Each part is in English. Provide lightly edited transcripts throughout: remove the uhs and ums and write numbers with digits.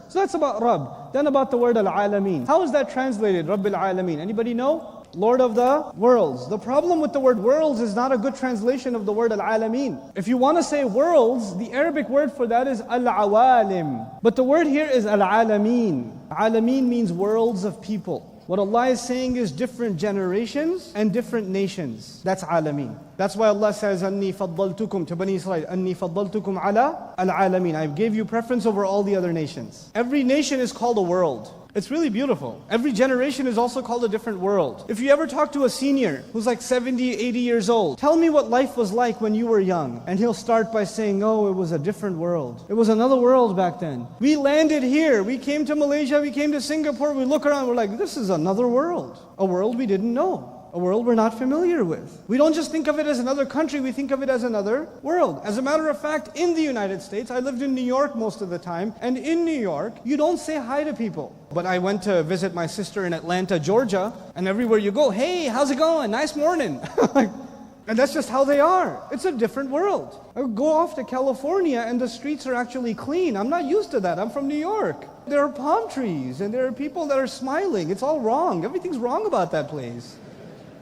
So that's about Rabb. Then about the word Al-Alameen. How is that translated, Rabbil Alameen? Anybody know? Lord of the worlds. The problem with the word worlds is not a good translation of the word Al-Alameen. If you want to say worlds, the Arabic word for that is Al-Awalim. But the word here is Al-Alameen. Alameen means worlds of people. What Allah is saying is different generations and different nations. That's Alameen. That's why Allah says, أَنِّي فَضَّلْتُكُمْ to Bani Israel, أَنِّي فَضَّلْتُكُمْ عَلَىٰ الْعَالَمِينَ. I gave you preference over all the other nations. Every nation is called a world. It's really beautiful. Every generation is also called a different world. If you ever talk to a senior who's like 70, 80 years old, tell me what life was like when you were young. And he'll start by saying, oh, it was a different world. It was another world back then. We landed here. We came to Malaysia. We came to Singapore. We look around. We're like, this is another world. A world we didn't know. A world we're not familiar with. We don't just think of it as another country, we think of it as another world. As a matter of fact, in the United States, I lived in New York most of the time, and in New York, you don't say hi to people. But I went to visit my sister in Atlanta, Georgia, and everywhere you go, hey, how's it going? Nice morning. And that's just how they are. It's a different world. I would go off to California and the streets are actually clean. I'm not used to that. I'm from New York. There are palm trees and there are people that are smiling. It's all wrong. Everything's wrong about that place.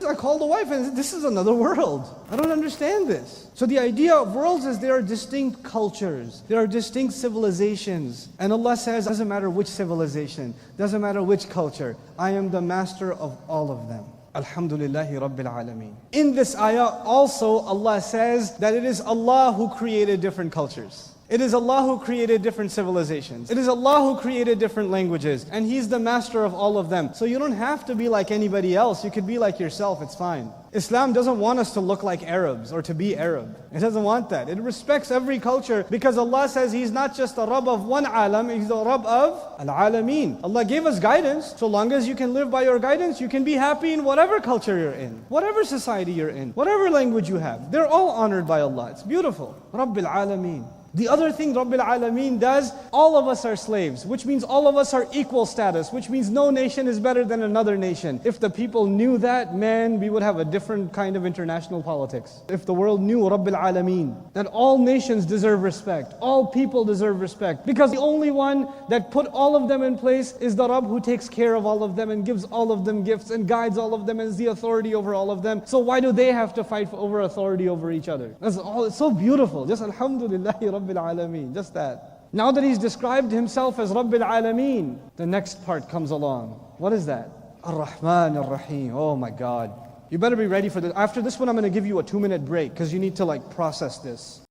I called the wife and said, this is another world. I don't understand this. So the idea of worlds is there are distinct cultures. There are distinct civilizations. And Allah says, doesn't matter which civilization, doesn't matter which culture, I am the master of all of them. Alhamdulillahi Rabbil Alameen. In this ayah also Allah says that it is Allah who created different cultures. It is Allah who created different civilizations. It is Allah who created different languages. And He's the master of all of them. So you don't have to be like anybody else. You could be like yourself, it's fine. Islam doesn't want us to look like Arabs or to be Arab. It doesn't want that. It respects every culture because Allah says He's not just the Rabb of one alam, He's the Rabb of Al-Alameen. Allah gave us guidance. So long as you can live by your guidance, you can be happy in whatever culture you're in, whatever society you're in, whatever language you have. They're all honored by Allah. It's beautiful. Rabbil Alameen. The other thing Rabbil Alameen does, all of us are slaves, which means all of us are equal status, which means no nation is better than another nation. If the people knew that, man, we would have a different kind of international politics. If the world knew Rabbil Alameen, that all nations deserve respect, all people deserve respect, because the only one that put all of them in place is the Rabb who takes care of all of them and gives all of them gifts and guides all of them and is the authority over all of them. So why do they have to fight over authority over each other? That's all. It's so beautiful. Just Alhamdulillahi Rabbil Alameen, just that. Now that He's described Himself as Rabbil Alameen, the next part comes along. What is that? Ar-Rahman Ar-Rahim. Oh my God. You better be ready for this. After this one, I'm going to give you a 2-minute break because you need to process this.